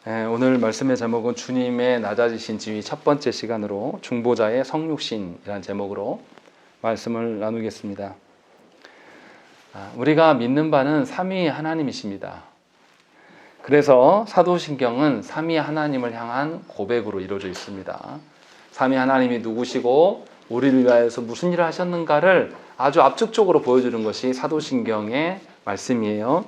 오늘 말씀의 제목은 주님의 낮아지신 지위 첫 번째 시간으로 중보자의 성육신이라는 제목으로 말씀을 나누겠습니다. 우리가 믿는 바는 삼위 하나님이십니다. 그래서 사도신경은 삼위 하나님을 향한 고백으로 이루어져 있습니다. 삼위 하나님이 누구시고 우리를 위하여서 무슨 일을 하셨는가를 아주 압축적으로 보여주는 것이 사도신경의 말씀이에요.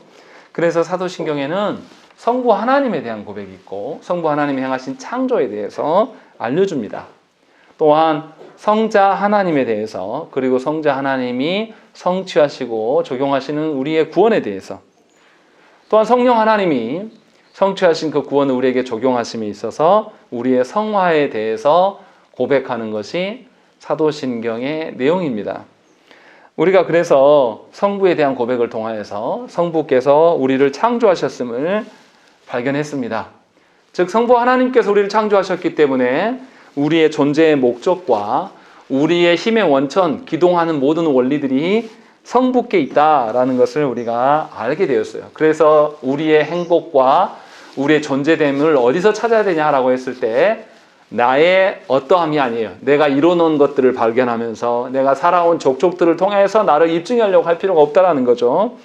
그래서 사도신경에는 성부 하나님에 대한 고백이 있고 성부 하나님이 행하신 창조에 대해서 알려줍니다. 또한 성자 하나님에 대해서, 그리고 성자 하나님이 성취하시고 적용하시는 우리의 구원에 대해서, 또한 성령 하나님이 성취하신 그 구원을 우리에게 적용하심에 있어서 우리의 성화에 대해서 고백하는 것이 사도신경의 내용입니다. 우리가 그래서 성부에 대한 고백을 통하여서 성부께서 우리를 창조하셨음을 발견했습니다. 즉 성부 하나님께서 우리를 창조하셨기 때문에 우리의 존재의 목적과 우리의 힘의 원천, 기동하는 모든 원리들이 성부께 있다라는 것을 우리가 알게 되었어요. 그래서 우리의 행복과 우리의 존재됨을 어디서 찾아야 되냐라고 했을 때 나의 어떠함이 아니에요. 내가 이뤄놓은 것들을 발견하면서 내가 살아온 족족들을 통해서 나를 입증하려고 할 필요가 없다라는 거죠.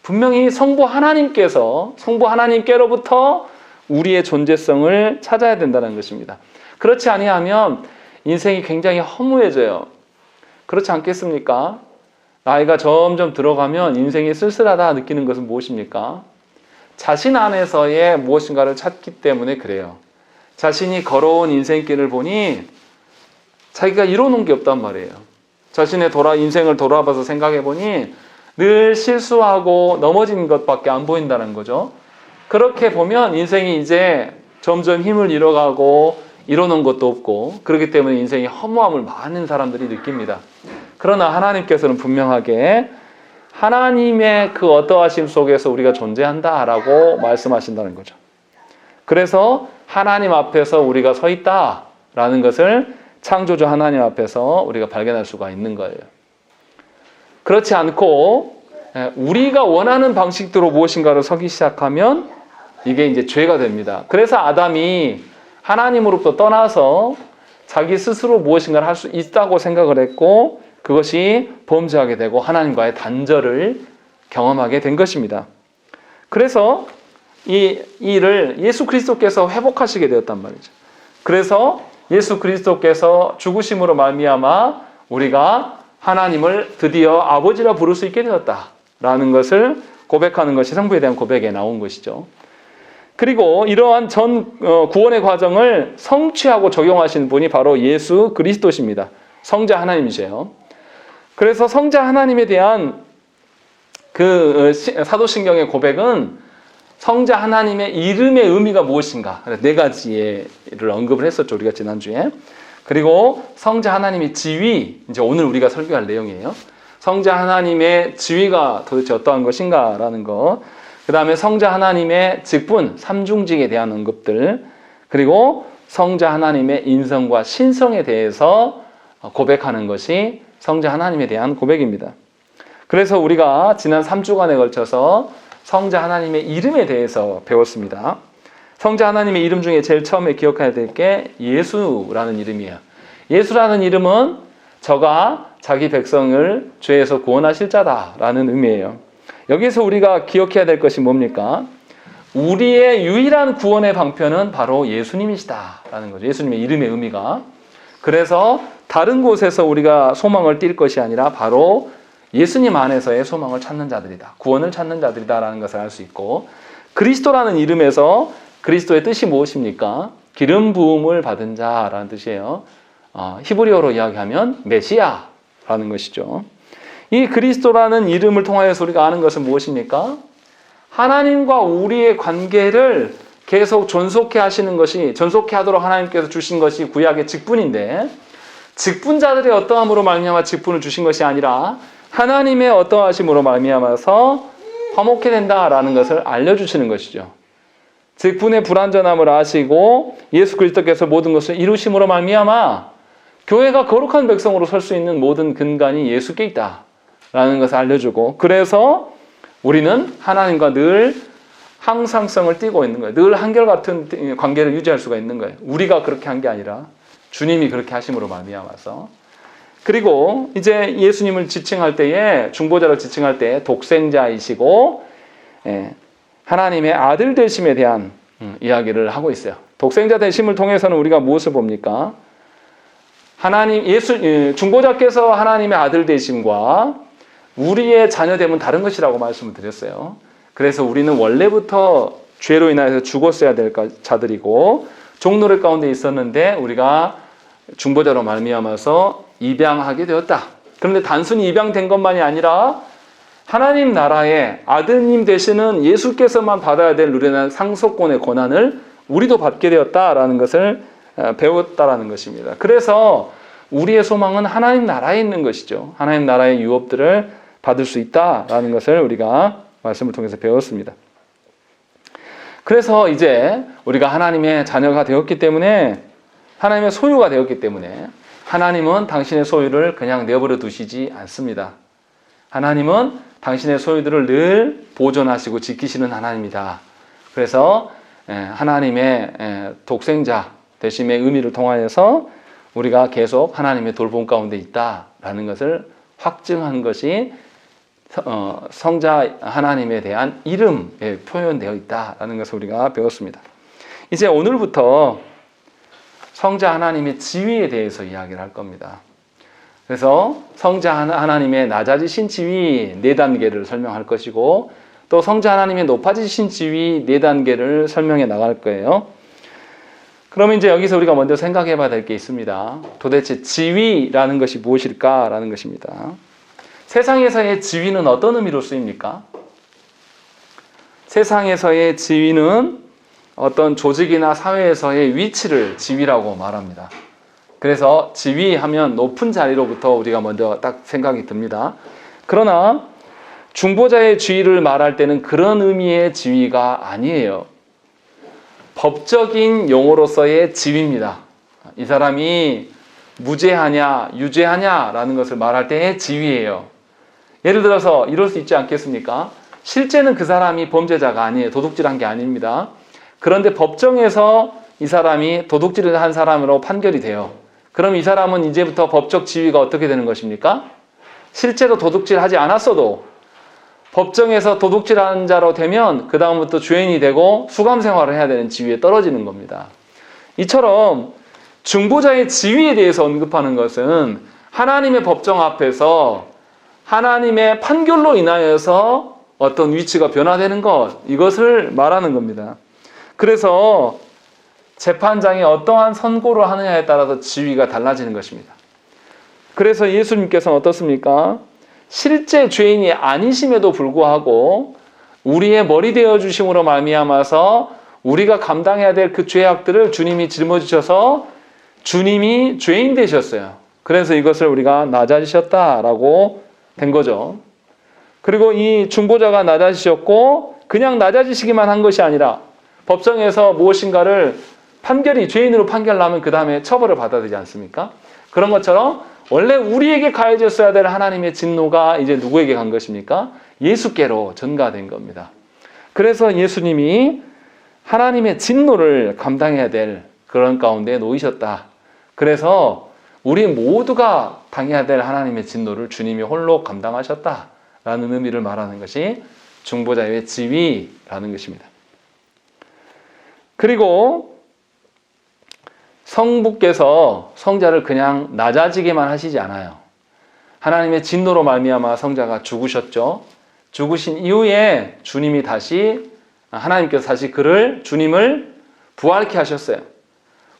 분명히 성부 하나님께로부터 우리의 존재성을 찾아야 된다는 것입니다. 그렇지 아니하면 인생이 굉장히 허무해져요. 그렇지 않겠습니까? 나이가 점점 들어가면 인생이 쓸쓸하다 느끼는 것은 무엇입니까? 자신 안에서의 무엇인가를 찾기 때문에 그래요. 자신이 걸어온 인생길을 보니 자기가 이뤄놓은 게 없단 말이에요. 자신의 인생을 돌아봐서 생각해 보니 늘 실수하고 넘어진 것밖에 안 보인다는 거죠. 그렇게 보면 인생이 이제 점점 힘을 잃어가고 이뤄놓은 것도 없고, 그렇기 때문에 인생이 허무함을 많은 사람들이 느낍니다. 그러나 하나님께서는 분명하게 하나님의 그 어떠하심 속에서 우리가 존재한다라고 말씀하신다는 거죠. 그래서 하나님 앞에서 우리가 서 있다라는 것을 창조주 하나님 앞에서 우리가 발견할 수가 있는 거예요. 그렇지 않고 우리가 원하는 방식대로 무엇인가를 서기 시작하면 이게 이제 죄가 됩니다. 그래서 아담이 하나님으로부터 떠나서 자기 스스로 무엇인가를 할 수 있다고 생각을 했고, 그것이 범죄하게 되고 하나님과의 단절을 경험하게 된 것입니다. 그래서 이 일을 예수 그리스도께서 회복하시게 되었단 말이죠. 그래서 예수 그리스도께서 죽으심으로 말미암아 우리가 하나님을 드디어 아버지라 부를 수 있게 되었다라는 것을 고백하는 것이 성부에 대한 고백에 나온 것이죠. 그리고 이러한 구원의 과정을 성취하고 적용하신 분이 바로 예수 그리스도십니다. 성자 하나님이세요. 그래서 성자 하나님에 대한 그 사도신경의 고백은 성자 하나님의 이름의 의미가 무엇인가, 네 가지를 언급을 했었죠, 우리가 지난주에. 그리고 성자 하나님의 지위, 이제 오늘 우리가 설교할 내용이에요. 성자 하나님의 지위가 도대체 어떠한 것인가라는 것, 그 다음에 성자 하나님의 직분, 삼중직에 대한 언급들, 그리고 성자 하나님의 인성과 신성에 대해서 고백하는 것이 성자 하나님에 대한 고백입니다. 그래서 우리가 지난 3주간에 걸쳐서 성자 하나님의 이름에 대해서 배웠습니다. 성자 하나님의 이름 중에 제일 처음에 기억해야 될 게 예수라는 이름이에요. 예수라는 이름은 저가 자기 백성을 죄에서 구원하실 자다라는 의미예요. 여기서 우리가 기억해야 될 것이 뭡니까? 우리의 유일한 구원의 방편은 바로 예수님이시다라는 거죠. 예수님의 이름의 의미가. 그래서 다른 곳에서 우리가 소망을 띌 것이 아니라 바로 예수님 안에서의 소망을 찾는 자들이다, 구원을 찾는 자들이다라는 것을 알 수 있고, 그리스도라는 이름에서 그리스도의 뜻이 무엇입니까? 기름 부음을 받은 자라는 뜻이에요. 히브리어로 이야기하면 메시아라는 것이죠. 이 그리스도라는 이름을 통하여서 우리가 아는 것은 무엇입니까? 하나님과 우리의 관계를 계속 존속해 하도록 하나님께서 주신 것이 구약의 직분인데, 직분자들의 어떠함으로 말미암아 직분을 주신 것이 아니라 하나님의 어떠하심으로 말미암아서 화목해 된다라는 것을 알려주시는 것이죠. 직분의 불완전함을 아시고 예수 그리스도께서 모든 것을 이루심으로 말미암아 교회가 거룩한 백성으로 설 수 있는 모든 근간이 예수께 있다라는 것을 알려주고, 그래서 우리는 하나님과 늘 항상성을 띠고 있는 거예요. 늘 한결같은 관계를 유지할 수가 있는 거예요. 우리가 그렇게 한 게 아니라 주님이 그렇게 하심으로 말미암아서. 그리고 이제 예수님을 지칭할 때에, 중보자로 지칭할 때 독생자이시고 하나님의 아들 되심에 대한 이야기를 하고 있어요. 독생자 되심을 통해서는 우리가 무엇을 봅니까? 중보자께서 하나님의 아들 되심과 우리의 자녀됨은 다른 것이라고 말씀을 드렸어요. 그래서 우리는 원래부터 죄로 인하여서 죽었어야 될 자들이고 종노릇 가운데 있었는데 우리가 중보자로 말미암아서 입양하게 되었다. 그런데 단순히 입양된 것만이 아니라 하나님 나라의 아드님 되시는 예수께서만 받아야 될 누리는 상속권의 권한을 우리도 받게 되었다라는 것을 배웠다라는 것입니다. 그래서 우리의 소망은 하나님 나라에 있는 것이죠. 하나님 나라의 유업들을 받을 수 있다라는 것을 우리가 말씀을 통해서 배웠습니다. 그래서 이제 우리가 하나님의 자녀가 되었기 때문에, 하나님의 소유가 되었기 때문에 하나님은 당신의 소유를 그냥 내버려 두시지 않습니다. 하나님은 당신의 소유들을 늘 보존하시고 지키시는 하나님이다. 그래서 하나님의 독생자 되심의 의미를 통하여서 우리가 계속 하나님의 돌봄 가운데 있다라는 것을 확증한 것이 성자 하나님에 대한 이름에 표현되어 있다라는 것을 우리가 배웠습니다. 이제 오늘부터 성자 하나님의 지위에 대해서 이야기를 할 겁니다. 그래서 성자 하나님의 낮아지신 지위 4단계를 설명할 것이고, 또 성자 하나님의 높아지신 지위 4단계를 설명해 나갈 거예요. 그러면 이제 여기서 우리가 먼저 생각해 봐야 될 게 있습니다. 도대체 지위라는 것이 무엇일까라는 것입니다. 세상에서의 지위는 어떤 의미로 쓰입니까? 세상에서의 지위는 어떤 조직이나 사회에서의 위치를 지위라고 말합니다. 그래서 지위하면 높은 자리로부터 우리가 먼저 딱 생각이 듭니다. 그러나 중보자의 지위를 말할 때는 그런 의미의 지위가 아니에요. 법적인 용어로서의 지위입니다. 이 사람이 무죄하냐 유죄하냐라는 것을 말할 때의 지위예요. 예를 들어서 이럴 수 있지 않겠습니까? 실제는 그 사람이 범죄자가 아니에요. 도둑질한 게 아닙니다. 그런데 법정에서 이 사람이 도둑질을 한 사람으로 판결이 돼요. 그럼 이 사람은 이제부터 법적 지위가 어떻게 되는 것입니까? 실제로 도둑질하지 않았어도 법정에서 도둑질한 자로 되면 그 다음부터 죄인이 되고 수감 생활을 해야 되는 지위에 떨어지는 겁니다. 이처럼 중보자의 지위에 대해서 언급하는 것은 하나님의 법정 앞에서 하나님의 판결로 인하여서 어떤 위치가 변화되는 것, 이것을 말하는 겁니다. 그래서 재판장이 어떠한 선고를 하느냐에 따라서 지위가 달라지는 것입니다. 그래서 예수님께서는 어떻습니까? 실제 죄인이 아니심에도 불구하고 우리의 머리 되어 주심으로 말미암아서 우리가 감당해야 될 그 죄악들을 주님이 짊어지셔서 주님이 죄인 되셨어요. 그래서 이것을 우리가 낮아지셨다라고 된 거죠. 그리고 이 중보자가 낮아지셨고 그냥 낮아지시기만 한 것이 아니라 법정에서 무엇인가를 죄인으로 판결나면 그 다음에 처벌을 받아야 되지 않습니까? 그런 것처럼 원래 우리에게 가해졌어야 될 하나님의 진노가 이제 누구에게 간 것입니까? 예수께로 전가된 겁니다. 그래서 예수님이 하나님의 진노를 감당해야 될 그런 가운데 놓이셨다. 그래서 우리 모두가 당해야 될 하나님의 진노를 주님이 홀로 감당하셨다라는 의미를 말하는 것이 중보자의 지위라는 것입니다. 그리고 성부께서 성자를 그냥 낮아지게만 하시지 않아요. 하나님의 진노로 말미암아 성자가 죽으셨죠. 죽으신 이후에 하나님께서 다시 주님을 부활케 하셨어요.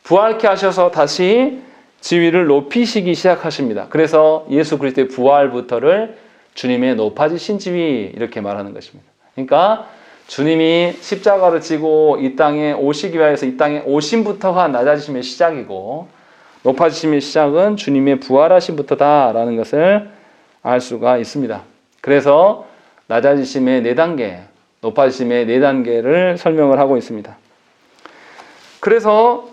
부활케 하셔서 다시 지위를 높이시기 시작하십니다. 그래서 예수 그리스도의 부활부터를 주님의 높아지신 지위 이렇게 말하는 것입니다. 그러니까 주님이 십자가를 지고 이 땅에 오시기 위해서 이 땅에 오심부터가 낮아지심의 시작이고 높아지심의 시작은 주님의 부활하심부터다라는 것을 알 수가 있습니다. 그래서 낮아지심의 4단계, 높아지심의 4단계를 설명을 하고 있습니다. 그래서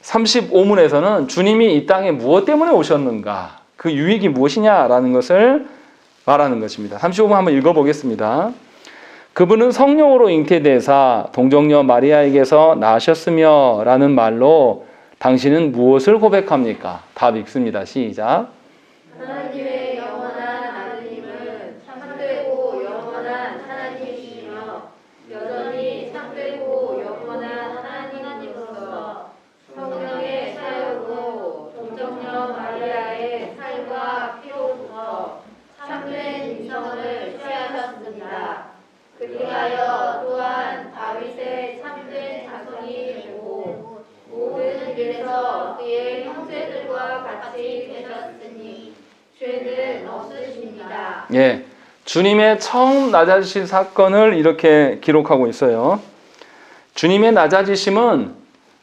35문에서는 주님이 이 땅에 무엇 때문에 오셨는가, 그 유익이 무엇이냐라는 것을 말하는 것입니다. 35문 한번 읽어보겠습니다. 그분은 성령으로 잉태되사 동정녀 마리아에게서 나셨으며 라는 말로 당신은 무엇을 고백합니까? 답 읽습니다. 시작. 하나님의 영원한 아드님은 참되고 영원한 하나님이시며 여전히 참되고 영원한 하나님으로서 성령의 사역으로 동정녀 마리아의 살과 피로부터 참된 인성을 취하셨습니다. 그리하여 또한 다윗의 참된 자손이 되고 모든 일에서 그의 형제들과 같이 되셨으니 죄는 없으십니다. 예, 주님의 처음 낮아지신 사건을 이렇게 기록하고 있어요. 주님의 낮아지심은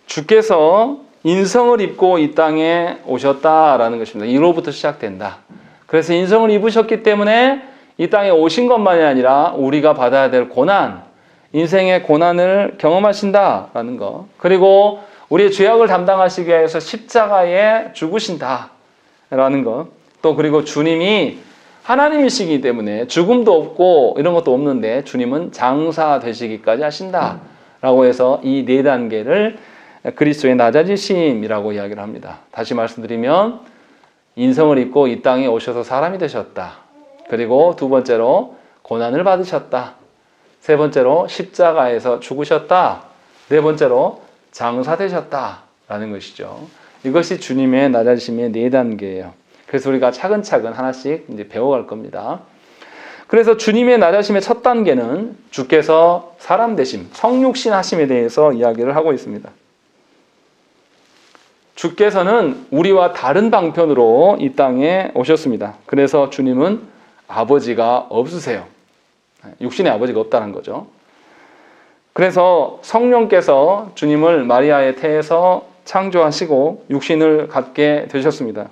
주께서 인성을 입고 이 땅에 오셨다라는 것입니다. 이로부터 시작된다. 그래서 인성을 입으셨기 때문에 이 땅에 오신 것만이 아니라 우리가 받아야 될 고난, 인생의 고난을 경험하신다라는 것. 그리고 우리의 죄악을 담당하시기 위해서 십자가에 죽으신다라는 것. 또 그리고 주님이 하나님이시기 때문에 죽음도 없고 이런 것도 없는데 주님은 장사 되시기까지 하신다라고 해서 이 네 단계를 그리스도의 낮아지심이라고 이야기를 합니다. 다시 말씀드리면 인성을 입고 이 땅에 오셔서 사람이 되셨다. 그리고 두 번째로 고난을 받으셨다. 세 번째로 십자가에서 죽으셨다. 네 번째로 장사되셨다라는 것이죠. 이것이 주님의 낮아지심의 네 단계예요. 그래서 우리가 차근차근 하나씩 이제 배워갈 겁니다. 그래서 주님의 낮아심의 첫 단계는 주께서 사람 되심, 성육신 하심에 대해서 이야기를 하고 있습니다. 주께서는 우리와 다른 방편으로 이 땅에 오셨습니다. 그래서 주님은 아버지가 없으세요. 육신의 아버지가 없다는 거죠. 그래서 성령께서 주님을 마리아의 태에서 창조하시고 육신을 갖게 되셨습니다.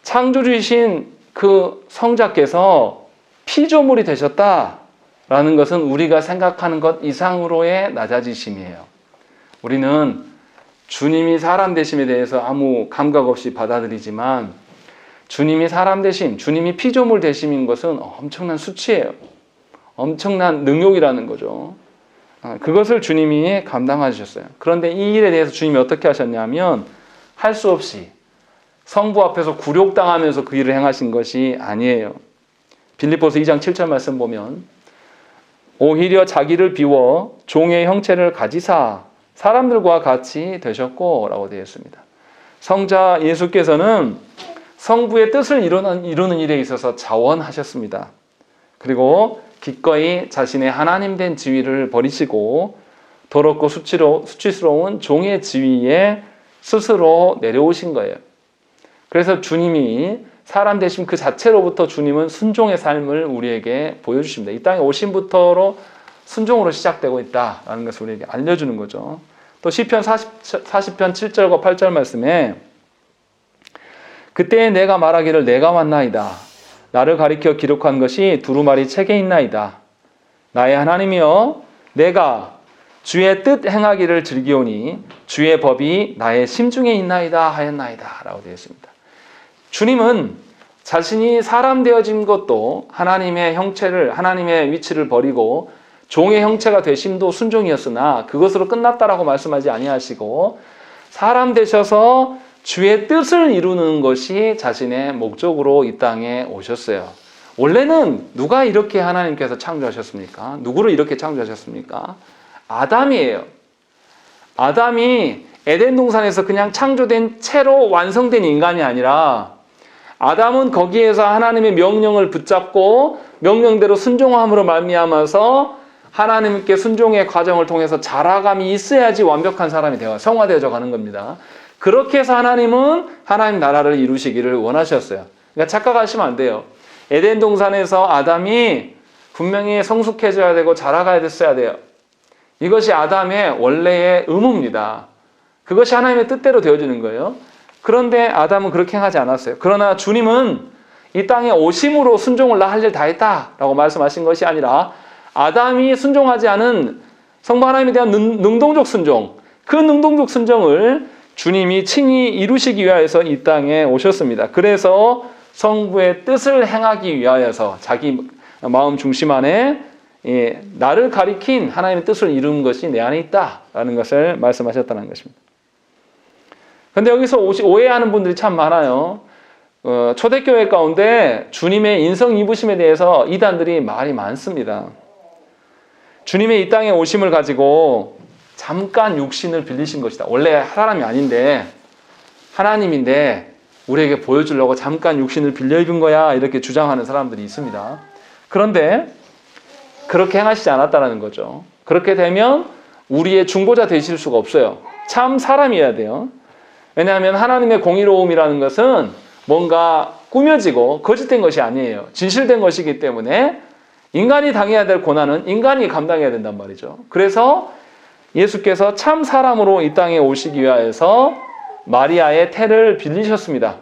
창조주이신 그 성자께서 피조물이 되셨다라는 것은 우리가 생각하는 것 이상으로의 낮아지심이에요. 우리는 주님이 사람 되심에 대해서 아무 감각 없이 받아들이지만 주님이 사람 되심, 주님이 피조물 되심인 것은 엄청난 수치예요. 엄청난 능욕이라는 거죠. 그것을 주님이 감당하셨어요. 그런데 이 일에 대해서 주님이 어떻게 하셨냐면 할 수 없이 성부 앞에서 굴욕당하면서 그 일을 행하신 것이 아니에요. 빌립보서 2장 7절 말씀 보면 오히려 자기를 비워 종의 형체를 가지사 사람들과 같이 되셨고 라고 되어 있습니다. 성자 예수께서는 성부의 뜻을 이루는 일에 있어서 자원하셨습니다. 그리고 기꺼이 자신의 하나님 된 지위를 버리시고 더럽고 수치스러운 종의 지위에 스스로 내려오신 거예요. 그래서 주님이 사람 되신 그 자체로부터 주님은 순종의 삶을 우리에게 보여주십니다. 이 땅에 오심부터로 순종으로 시작되고 있다라는 것을 우리에게 알려주는 거죠. 또 시편 40편 7절과 8절 말씀에 그때 내가 말하기를 내가 왔나이다. 나를 가리켜 기록한 것이 두루마리 책에 있나이다. 나의 하나님이여 내가 주의 뜻 행하기를 즐기오니 주의 법이 나의 심중에 있나이다 하였나이다 라고 되어 있습니다. 주님은 자신이 사람 되어진 것도 하나님의 형체를, 하나님의 위치를 버리고 종의 형체가 되심도 순종이었으나 그것으로 끝났다라고 말씀하지 아니하시고 사람 되셔서 주의 뜻을 이루는 것이 자신의 목적으로 이 땅에 오셨어요. 원래는 누가 이렇게 하나님께서 창조하셨습니까? 누구를 이렇게 창조하셨습니까? 아담이에요. 아담이 에덴 동산에서 그냥 창조된 채로 완성된 인간이 아니라 아담은 거기에서 하나님의 명령을 붙잡고 명령대로 순종함으로 말미암아서 하나님께 순종의 과정을 통해서 자라감이 있어야지 완벽한 사람이 되어 성화되어져 가는 겁니다. 그렇게 해서 하나님은 하나님 나라를 이루시기를 원하셨어요. 그러니까 착각하시면 안 돼요. 에덴 동산에서 아담이 분명히 성숙해져야 되고 자라가야 됐어야 돼요. 이것이 아담의 원래의 의무입니다. 그것이 하나님의 뜻대로 되어지는 거예요. 그런데 아담은 그렇게 행하지 않았어요. 그러나 주님은 이 땅에 오심으로 순종을 나 할 일 다 했다라고 말씀하신 것이 아니라 아담이 순종하지 않은 성부 하나님에 대한 능동적 순종, 그 능동적 순종을 주님이 친히 이루시기 위하여서 이 땅에 오셨습니다. 그래서 성부의 뜻을 행하기 위하여서 자기 마음 중심 안에 나를 가리킨 하나님의 뜻을 이루는 것이 내 안에 있다라는 것을 말씀하셨다는 것입니다. 그런데 여기서 오해하는 분들이 참 많아요. 초대교회 가운데 주님의 인성 입으심에 대해서 이단들이 말이 많습니다. 주님의 이 땅에 오심을 가지고 잠깐 육신을 빌리신 것이다. 원래 사람이 아닌데 하나님인데 우리에게 보여주려고 잠깐 육신을 빌려 입은 거야, 이렇게 주장하는 사람들이 있습니다. 그런데 그렇게 행하시지 않았다는 거죠. 그렇게 되면 우리의 중보자 되실 수가 없어요. 참 사람이어야 돼요. 왜냐하면 하나님의 공의로움이라는 것은 뭔가 꾸며지고 거짓된 것이 아니에요. 진실된 것이기 때문에 인간이 당해야 될 고난은 인간이 감당해야 된단 말이죠. 그래서 예수께서 참 사람으로 이 땅에 오시기 위하여서 마리아의 태를 빌리셨습니다.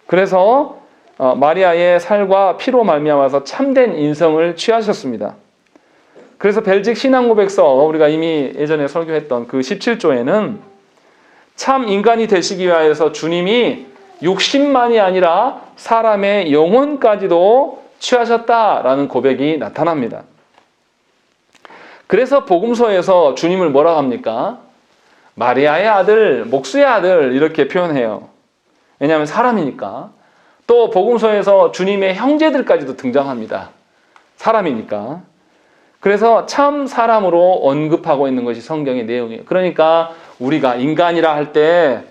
그래서 마리아의 살과 피로 말미암아서 참된 인성을 취하셨습니다. 그래서 벨직 신앙고백서, 우리가 이미 예전에 설교했던 그 17조에는 참 인간이 되시기 위하여서 주님이 육신만이 아니라 사람의 영혼까지도 취하셨다라는 고백이 나타납니다. 그래서 복음서에서 주님을 뭐라고 합니까? 마리아의 아들, 목수의 아들, 이렇게 표현해요. 왜냐하면 사람이니까. 또 복음서에서 주님의 형제들까지도 등장합니다. 사람이니까. 그래서 참 사람으로 언급하고 있는 것이 성경의 내용이에요. 그러니까 우리가 인간이라 할 때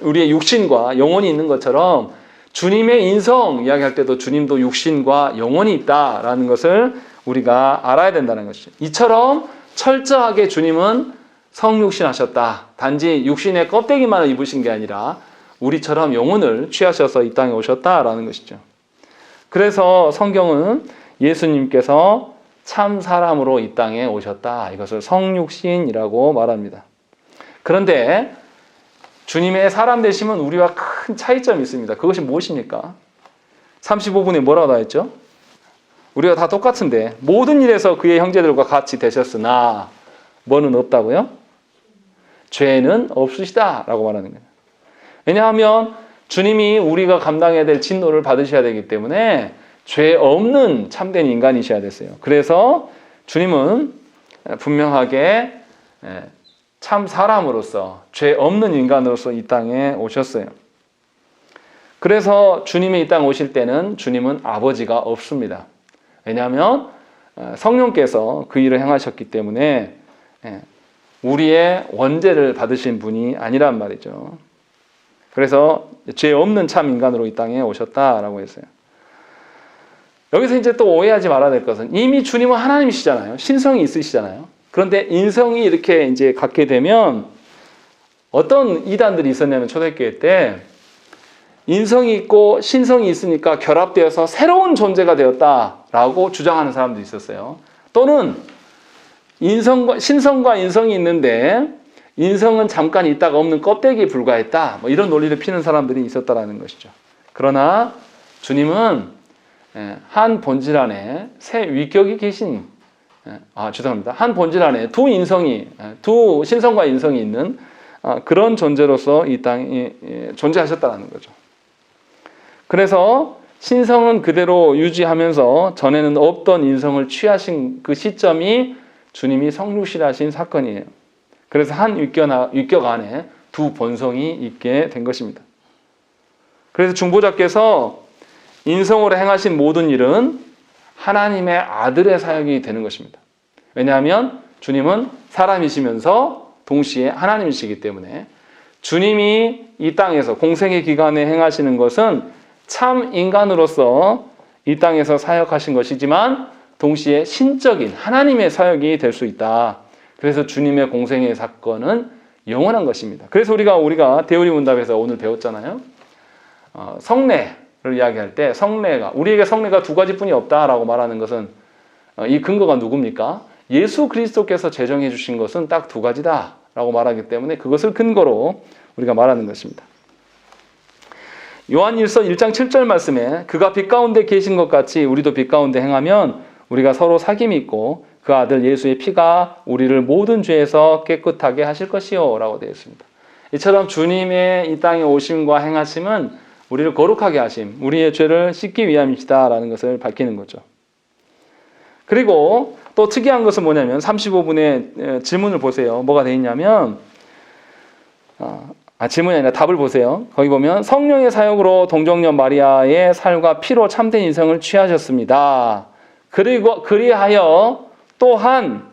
우리의 육신과 영혼이 있는 것처럼 주님의 인성 이야기할 때도 주님도 육신과 영혼이 있다라는 것을 우리가 알아야 된다는 것이죠. 이처럼 철저하게 주님은 성육신 하셨다. 단지 육신의 껍데기만을 입으신 게 아니라 우리처럼 영혼을 취하셔서 이 땅에 오셨다라는 것이죠. 그래서 성경은 예수님께서 참 사람으로 이 땅에 오셨다. 이것을 성육신이라고 말합니다. 그런데 주님의 사람 되심은 우리와 큰 차이점이 있습니다. 그것이 무엇입니까? 35분에 뭐라고 나왔죠? 우리가 다 똑같은데 모든 일에서 그의 형제들과 같이 되셨으나 뭐는 없다고요? 죄는 없으시다라고 말하는 거예요. 왜냐하면 주님이 우리가 감당해야 될 진노를 받으셔야 되기 때문에 죄 없는 참된 인간이셔야 됐어요. 그래서 주님은 분명하게 참 사람으로서 죄 없는 인간으로서 이 땅에 오셨어요. 그래서 주님이 이 땅에 오실 때는 주님은 아버지가 없습니다. 왜냐하면 성령께서 그 일을 행하셨기 때문에 우리의 원죄를 받으신 분이 아니란 말이죠. 그래서 죄 없는 참 인간으로 이 땅에 오셨다라고 했어요. 여기서 이제 또 오해하지 말아야 될 것은 이미 주님은 하나님이시잖아요. 신성이 있으시잖아요. 그런데 인성이 이렇게 이제 갖게 되면 어떤 이단들이 있었냐면 초대교회 때 인성이 있고 신성이 있으니까 결합되어서 새로운 존재가 되었다라고 주장하는 사람도 있었어요. 또는 신성과 인성이 있는데 인성은 잠깐 있다가 없는 껍데기에 불과했다. 뭐 이런 논리를 피는 사람들이 있었다라는 것이죠. 그러나 주님은 한 본질 안에 새 위격이 계신, 죄송합니다. 한 본질 안에 두 신성과 인성이 있는 그런 존재로서 이 땅에 존재하셨다는 거죠. 그래서 신성은 그대로 유지하면서 전에는 없던 인성을 취하신 그 시점이 주님이 성육신하신 사건이에요. 그래서 한 위격 안에 두 본성이 있게 된 것입니다. 그래서 중보자께서 인성으로 행하신 모든 일은 하나님의 아들의 사역이 되는 것입니다. 왜냐하면 주님은 사람이시면서 동시에 하나님이시기 때문에 주님이 이 땅에서 공생의 기간에 행하시는 것은 참 인간으로서 이 땅에서 사역하신 것이지만 동시에 신적인 하나님의 사역이 될 수 있다. 그래서 주님의 공생의 사건은 영원한 것입니다. 그래서 우리가 대우리 문답에서 오늘 배웠잖아요. 성례를 이야기할 때 우리에게 성례가 두 가지뿐이 없다라고 말하는 것은 이 근거가 누굽니까? 예수 그리스도께서 제정해 주신 것은 딱 두 가지다라고 말하기 때문에 그것을 근거로 우리가 말하는 것입니다. 요한일서 1장 7절 말씀에 그가 빛 가운데 계신 것 같이 우리도 빛 가운데 행하면 우리가 서로 사귐이 있고 그 아들 예수의 피가 우리를 모든 죄에서 깨끗하게 하실 것이요 라고 되어 있습니다. 이처럼 주님의 이 땅에 오심과 행하심은 우리를 거룩하게 하심, 우리의 죄를 씻기 위함이시다라는 것을 밝히는 거죠. 그리고 또 특이한 것은 뭐냐면 35분의 질문을 보세요. 뭐가 돼 있냐면 질문이 아니라 답을 보세요. 거기 보면 성령의 사역으로 동정녀 마리아의 살과 피로 참된 인생을 취하셨습니다. 그리고 그리하여 또한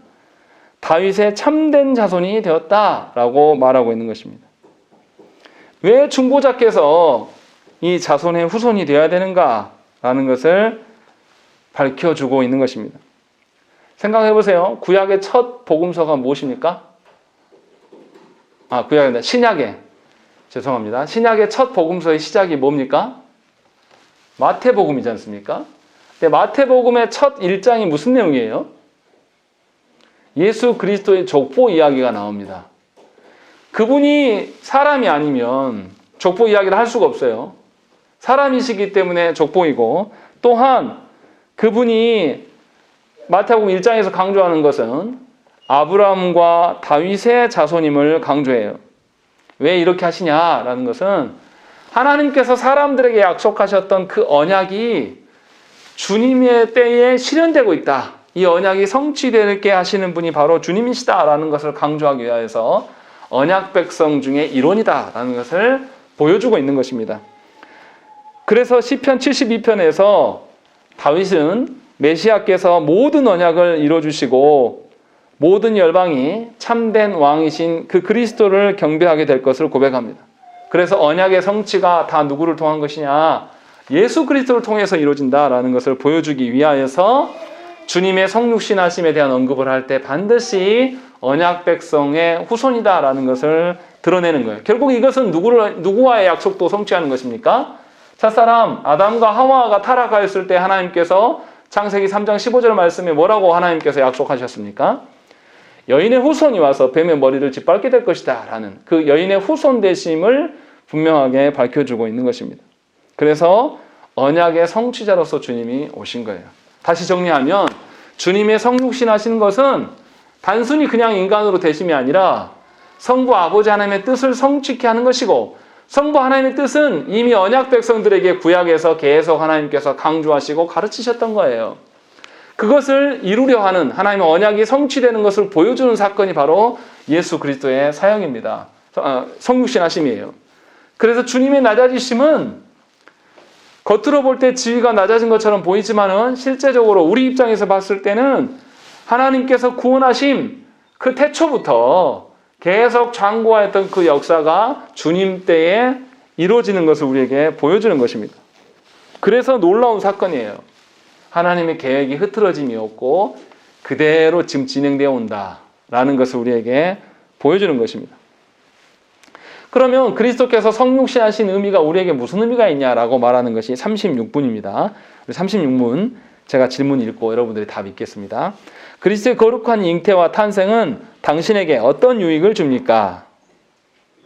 다윗의 참된 자손이 되었다라고 말하고 있는 것입니다. 왜 중보자께서 이 자손의 후손이 되어야 되는가라는 것을 밝혀주고 있는 것입니다. 생각해 보세요. 구약의 첫 복음서가 무엇입니까? 구약이 아니라 신약의, 죄송합니다. 신약의 첫 복음서의 시작이 뭡니까? 마태복음이지 않습니까? 근데 마태복음의 첫 1장이 무슨 내용이에요? 예수 그리스도의 족보 이야기가 나옵니다. 그분이 사람이 아니면 족보 이야기를 할 수가 없어요. 사람이시기 때문에 족보이고, 또한 그분이 마태복음 1장에서 강조하는 것은 아브라함과 다윗의 자손임을 강조해요. 왜 이렇게 하시냐라는 것은 하나님께서 사람들에게 약속하셨던 그 언약이 주님의 때에 실현되고 있다. 이 언약이 성취되게 하시는 분이 바로 주님이시다라는 것을 강조하기 위해서 언약 백성 중의 일원이다라는 것을 보여주고 있는 것입니다. 그래서 시편 72편에서 다윗은 메시아께서 모든 언약을 이루어주시고 모든 열방이 참된 왕이신 그 그리스도를 경배하게 될 것을 고백합니다. 그래서 언약의 성취가 다 누구를 통한 것이냐? 예수 그리스도를 통해서 이루어진다라는 것을 보여주기 위하여서 주님의 성육신하심에 대한 언급을 할 때 반드시 언약 백성의 후손이다라는 것을 드러내는 거예요. 결국 이것은 누구와의 약속도 성취하는 것입니까? 첫사람 아담과 하와가 타락하였을 때 하나님께서 창세기 3장 15절 말씀에 뭐라고 하나님께서 약속하셨습니까? 여인의 후손이 와서 뱀의 머리를 짓밟게 될 것이다 라는 그 여인의 후손 되심을 분명하게 밝혀주고 있는 것입니다. 그래서 언약의 성취자로서 주님이 오신 거예요. 다시 정리하면 주님의 성육신 하시는 것은 단순히 그냥 인간으로 되심이 아니라 성부 아버지 하나님의 뜻을 성취케 하는 것이고, 성부 하나님의 뜻은 이미 언약 백성들에게 구약에서 계속 하나님께서 강조하시고 가르치셨던 거예요. 그것을 이루려 하는 하나님의 언약이 성취되는 것을 보여주는 사건이 바로 예수 그리스도의 사역입니다. 성육신 하심이에요. 그래서 주님의 낮아지심은 겉으로 볼 때 지위가 낮아진 것처럼 보이지만은 실제적으로 우리 입장에서 봤을 때는 하나님께서 구원하심 그 태초부터 계속 장구하였던 그 역사가 주님 때에 이루어지는 것을 우리에게 보여주는 것입니다. 그래서 놀라운 사건이에요. 하나님의 계획이 흐트러짐이 없고 그대로 지금 진행되어 온다라는 것을 우리에게 보여주는 것입니다. 그러면 그리스도께서 성육신하신 의미가 우리에게 무슨 의미가 있냐라고 말하는 것이 36분입니다. 36문 제가 질문 읽고 여러분들이 답 읽겠습니다. 그리스도의 거룩한 잉태와 탄생은 당신에게 어떤 유익을 줍니까?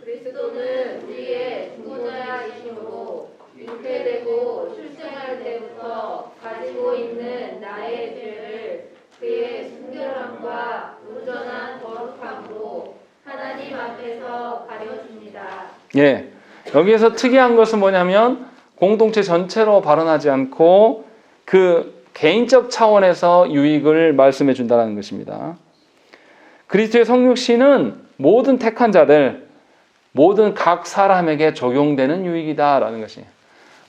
그리스도는 우리의 중보자이심으로 잉태되고 출생할 때부터 가지고 있는 나의 죄를 그의 순결함과 온전한 거룩함으로 하나님 앞에서 가려줍니다. 예, 여기에서 특이한 것은 뭐냐면 공동체 전체로 발언하지 않고 그 개인적 차원에서 유익을 말씀해 준다는 것입니다. 그리스도의 성육신은 모든 택한 자들, 모든 각 사람에게 적용되는 유익이다라는 것이.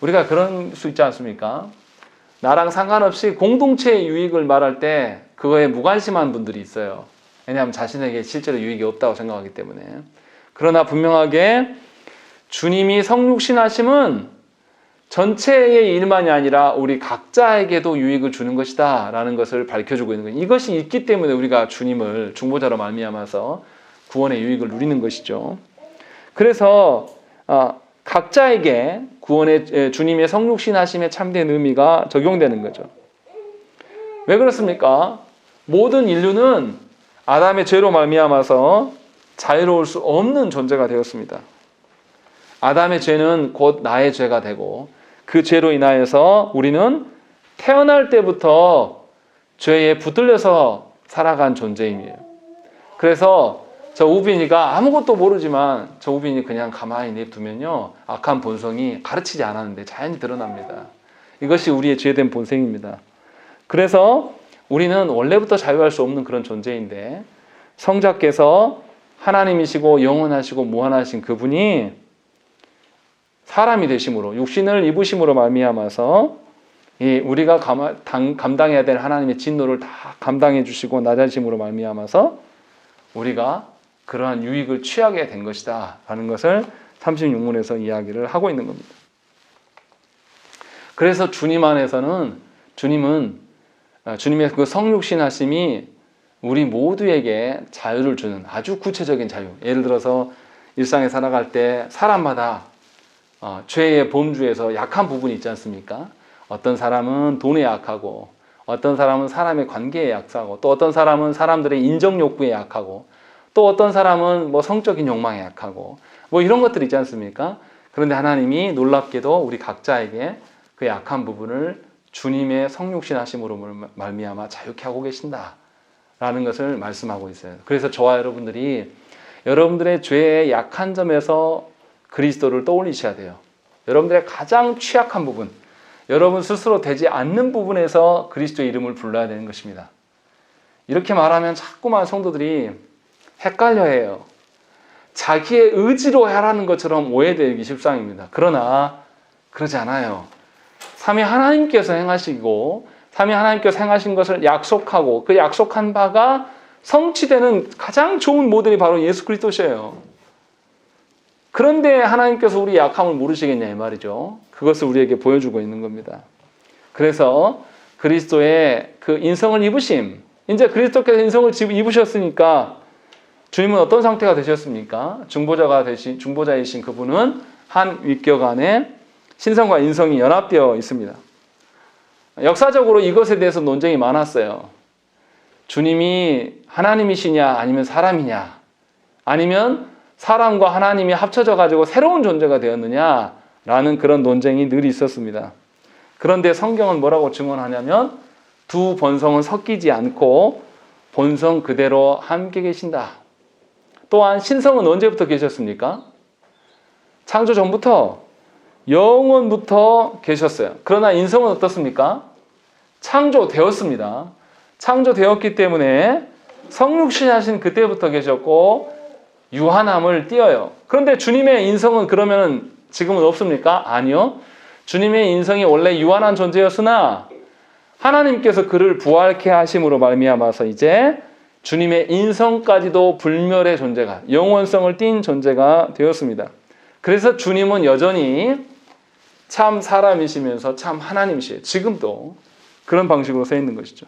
우리가 그런 수 있지 않습니까? 나랑 상관없이 공동체의 유익을 말할 때 그거에 무관심한 분들이 있어요. 왜냐하면 자신에게 실제로 유익이 없다고 생각하기 때문에. 그러나 분명하게 주님이 성육신하심은 전체의 일만이 아니라 우리 각자에게도 유익을 주는 것이다 라는 것을 밝혀주고 있는 거예요. 이것이 있기 때문에 우리가 주님을 중보자로 말미암아서 구원의 유익을 누리는 것이죠. 그래서 각자에게 구원의 주님의 성육신하심의 참된 의미가 적용되는 거죠. 왜 그렇습니까? 모든 인류는 아담의 죄로 말미암아서 자유로울 수 없는 존재가 되었습니다. 아담의 죄는 곧 나의 죄가 되고 그 죄로 인하여서 우리는 태어날 때부터 죄에 붙들려서 살아간 존재임이에요. 그래서 저 우빈이가 아무것도 모르지만 저 우빈이 그냥 가만히 냅두면요, 악한 본성이 가르치지 않았는데 자연히 드러납니다. 이것이 우리의 죄된 본성입니다. 그래서 우리는 원래부터 자유할 수 없는 그런 존재인데, 성자께서 하나님이시고 영원하시고 무한하신 그분이 사람이 되심으로, 육신을 입으심으로 말미암아서 우리가 감당해야 될 하나님의 진노를 다 감당해 주시고 낮아지심으로 말미암아서 우리가 그러한 유익을 취하게 된 것이다 라는 것을 36문에서 이야기를 하고 있는 겁니다. 그래서 주님 안에서는 주님의 그 성육신 하심이 우리 모두에게 자유를 주는 아주 구체적인 자유. 예를 들어서 일상에 살아갈 때 사람마다 죄의 범주에서 약한 부분이 있지 않습니까? 어떤 사람은 돈에 약하고, 어떤 사람은 사람의 관계에 약하고, 또 어떤 사람은 사람들의 인정 욕구에 약하고, 또 어떤 사람은 뭐 성적인 욕망에 약하고, 뭐 이런 것들 있지 않습니까? 그런데 하나님이 놀랍게도 우리 각자에게 그 약한 부분을 주님의 성육신 하심으로 말미암아 자유케 하고 계신다 라는 것을 말씀하고 있어요. 그래서 저와 여러분들이 여러분들의 죄의 약한 점에서 그리스도를 떠올리셔야 돼요. 여러분들의 가장 취약한 부분, 여러분 스스로 되지 않는 부분에서 그리스도의 이름을 불러야 되는 것입니다. 이렇게 말하면 자꾸만 성도들이 헷갈려해요. 자기의 의지로 하라는 것처럼 오해되기 십상입니다. 그러나 그러지 않아요. 삼위 하나님께서 행하시고, 삼위 하나님께서 행하신 것을 약속하고 그 약속한 바가 성취되는 가장 좋은 모델이 바로 예수 그리스도셔요. 그런데 하나님께서 우리 약함을 모르시겠냐 이 말이죠. 그것을 우리에게 보여주고 있는 겁니다. 그래서 그리스도의 그 인성을 입으심, 이제 그리스도께서 인성을 입으셨으니까 주님은 어떤 상태가 되셨습니까? 중보자이신 그분은 한 윗격 안에 신성과 인성이 연합되어 있습니다. 역사적으로 이것에 대해서 논쟁이 많았어요. 주님이 하나님이시냐 아니면 사람이냐, 아니면 사람과 하나님이 합쳐져 가지고 새로운 존재가 되었느냐라는 그런 논쟁이 늘 있었습니다. 그런데 성경은 뭐라고 증언하냐면 두 본성은 섞이지 않고 본성 그대로 함께 계신다. 또한 신성은 언제부터 계셨습니까? 창조 전부터, 영원부터 계셨어요. 그러나 인성은 어떻습니까? 창조되었습니다. 창조되었기 때문에 성육신 하신 그때부터 계셨고 유한함을 띄어요. 그런데 주님의 인성은 그러면 지금은 없습니까? 아니요. 주님의 인성이 원래 유한한 존재였으나 하나님께서 그를 부활케 하심으로 말미암아서 이제 주님의 인성까지도 불멸의 존재가, 영원성을 띈 존재가 되었습니다. 그래서 주님은 여전히 참 사람이시면서 참 하나님이시에요. 지금도 그런 방식으로 서 있는 것이죠.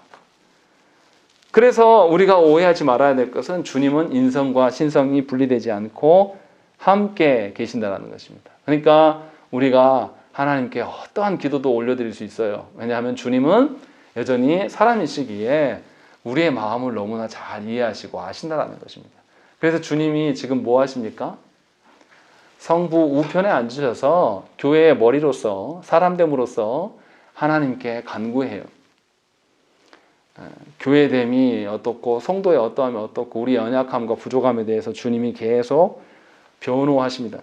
그래서 우리가 오해하지 말아야 될 것은 주님은 인성과 신성이 분리되지 않고 함께 계신다는 것입니다. 그러니까 우리가 하나님께 어떠한 기도도 올려드릴 수 있어요. 왜냐하면 주님은 여전히 사람이시기에 우리의 마음을 너무나 잘 이해하시고 아신다는 것입니다. 그래서 주님이 지금 뭐 하십니까? 성부 우편에 앉으셔서 교회의 머리로서, 사람됨으로서 하나님께 간구해요. 교회됨이 어떻고 성도의 어떠함이 어떻고 우리 연약함과 부족함에 대해서 주님이 계속 변호하십니다.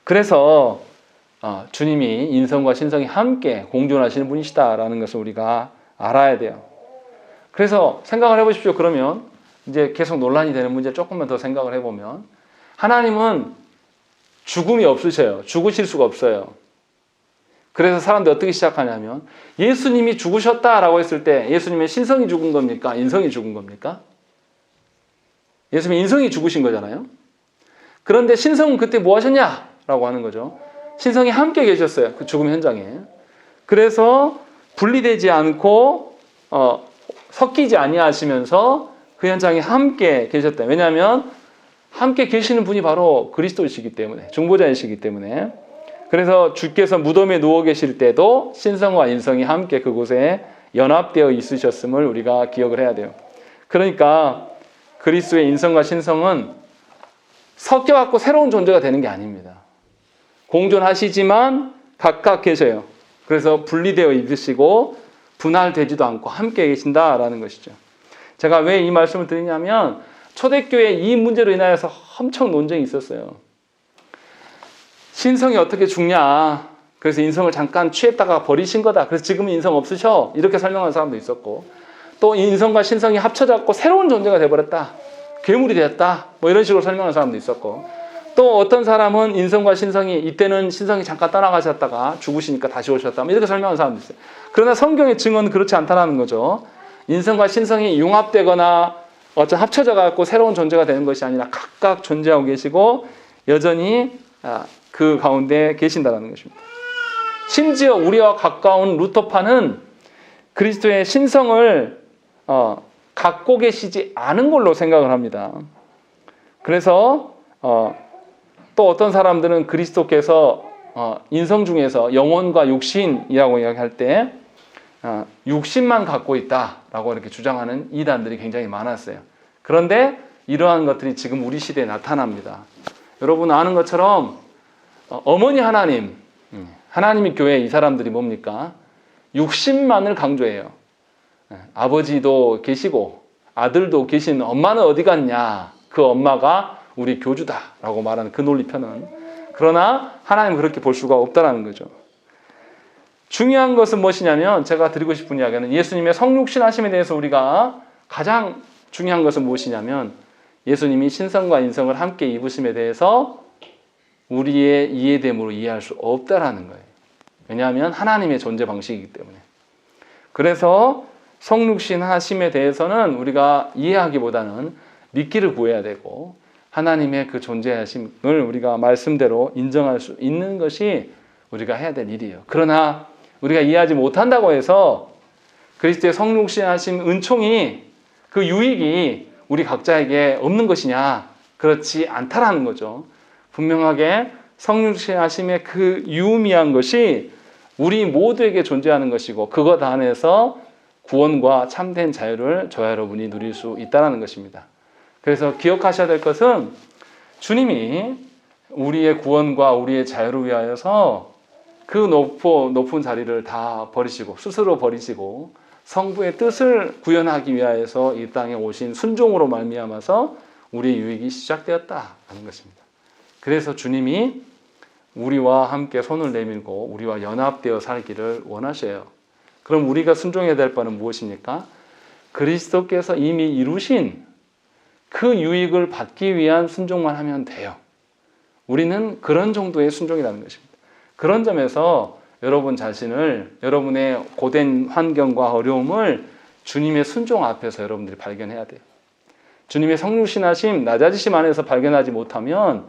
그래서 주님이 인성과 신성이 함께 공존하시는 분이시다라는 것을 우리가 알아야 돼요. 그래서 생각을 해보십시오. 그러면 이제 계속 논란이 되는 문제 조금만 더 생각을 해보면, 하나님은 죽음이 없으셔요. 죽으실 수가 없어요. 그래서 사람들이 어떻게 시작하냐면 예수님이 죽으셨다라고 했을 때 예수님의 신성이 죽은 겁니까? 인성이 죽은 겁니까? 예수님의 인성이 죽으신 거잖아요. 그런데 신성은 그때 뭐 하셨냐라고 하는 거죠. 신성이 함께 계셨어요. 그 죽음 현장에. 그래서 분리되지 않고 섞이지 아니하시면서 그 현장에 함께 계셨다. 왜냐하면 함께 계시는 분이 바로 그리스도이시기 때문에, 중보자이시기 때문에. 그래서 주께서 무덤에 누워 계실 때도 신성과 인성이 함께 그곳에 연합되어 있으셨음을 우리가 기억을 해야 돼요. 그러니까 그리스도의 인성과 신성은 섞여갖고 새로운 존재가 되는 게 아닙니다. 공존하시지만 각각 계셔요. 그래서 분리되어 있으시고 분할되지도 않고 함께 계신다라는 것이죠. 제가 왜 이 말씀을 드리냐면 초대교회 이 문제로 인하여서 엄청 논쟁이 있었어요. 신성이 어떻게 죽냐. 그래서 인성을 잠깐 취했다가 버리신 거다. 그래서 지금은 인성 없으셔. 이렇게 설명하는 사람도 있었고, 또 인성과 신성이 합쳐졌고 새로운 존재가 돼버렸다. 괴물이 되었다. 뭐 이런 식으로 설명하는 사람도 있었고, 또 어떤 사람은 인성과 신성이 이때는 신성이 잠깐 떠나가셨다가 죽으시니까 다시 오셨다. 뭐 이렇게 설명하는 사람도 있어요. 그러나 성경의 증언은 그렇지 않다는 거죠. 인성과 신성이 융합되거나 어떤 합쳐져 갖고 새로운 존재가 되는 것이 아니라 각각 존재하고 계시고 여전히 그 가운데 계신다는 것입니다. 심지어 우리와 가까운 루터파는 그리스도의 신성을 갖고 계시지 않은 걸로 생각을 합니다. 그래서 또 어떤 사람들은 그리스도께서 인성 중에서 영혼과 육신이라고 이야기할 때 육신만 갖고 있다라고 이렇게 주장하는 이단들이 굉장히 많았어요. 그런데 이러한 것들이 지금 우리 시대에 나타납니다. 여러분 아는 것처럼 어머니 하나님, 하나님의 교회 이 사람들이 뭡니까? 육신만을 강조해요. 아버지도 계시고 아들도 계신 엄마는 어디 갔냐? 그 엄마가 우리 교주다라고 말하는 그 논리편은. 그러나 하나님은 그렇게 볼 수가 없다는 거죠. 중요한 것은 무엇이냐면 제가 드리고 싶은 이야기는 예수님의 성육신하심에 대해서 우리가 가장 중요한 것은 무엇이냐면 예수님이 신성과 인성을 함께 입으심에 대해서 우리의 이해됨으로 이해할 수 없다라는 거예요. 왜냐하면 하나님의 존재 방식이기 때문에. 그래서 성육신 하심에 대해서는 우리가 이해하기보다는 믿기를 구해야 되고 하나님의 그 존재하심을 우리가 말씀대로 인정할 수 있는 것이 우리가 해야 될 일이에요. 그러나 우리가 이해하지 못한다고 해서 그리스도의 성육신 하심 은총이 그 유익이 우리 각자에게 없는 것이냐? 그렇지 않다라는 거죠. 분명하게 성육신 하심의 그 유의미한 것이 우리 모두에게 존재하는 것이고 그것 안에서 구원과 참된 자유를 저와 여러분이 누릴 수 있다는 것입니다. 그래서 기억하셔야 될 것은 주님이 우리의 구원과 우리의 자유를 위하여서 그 높은 자리를 다 버리시고 스스로 버리시고 성부의 뜻을 구현하기 위하여서 이 땅에 오신 순종으로 말미암아서 우리의 유익이 시작되었다는 것입니다. 그래서 주님이 우리와 함께 손을 내밀고 우리와 연합되어 살기를 원하셔요. 그럼 우리가 순종해야 될 바는 무엇입니까? 그리스도께서 이미 이루신 그 유익을 받기 위한 순종만 하면 돼요. 우리는 그런 정도의 순종이라는 것입니다. 그런 점에서 여러분 자신을 여러분의 고된 환경과 어려움을 주님의 순종 앞에서 여러분들이 발견해야 돼요. 주님의 성육신하심, 낮아지심 안에서 발견하지 못하면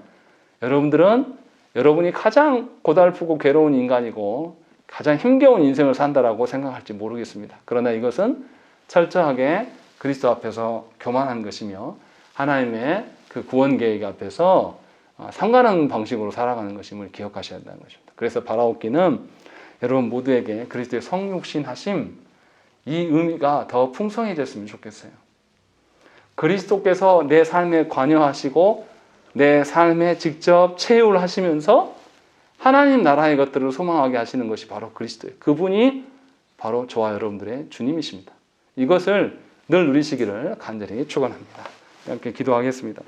여러분들은 여러분이 가장 고달프고 괴로운 인간이고 가장 힘겨운 인생을 산다라고 생각할지 모르겠습니다. 그러나 이것은 철저하게 그리스도 앞에서 교만한 것이며 하나님의 그 구원 계획 앞에서 상관없는 방식으로 살아가는 것임을 기억하셔야 한다는 것입니다. 그래서 바라옵기는 여러분 모두에게 그리스도의 성육신 하심 이 의미가 더 풍성해졌으면 좋겠어요. 그리스도께서 내 삶에 관여하시고 내 삶에 직접 체육을 하시면서 하나님 나라의 것들을 소망하게 하시는 것이 바로 그리스도예요. 그분이 바로 저와 여러분들의 주님이십니다. 이것을 늘 누리시기를 간절히 축원합니다. 함께 기도하겠습니다.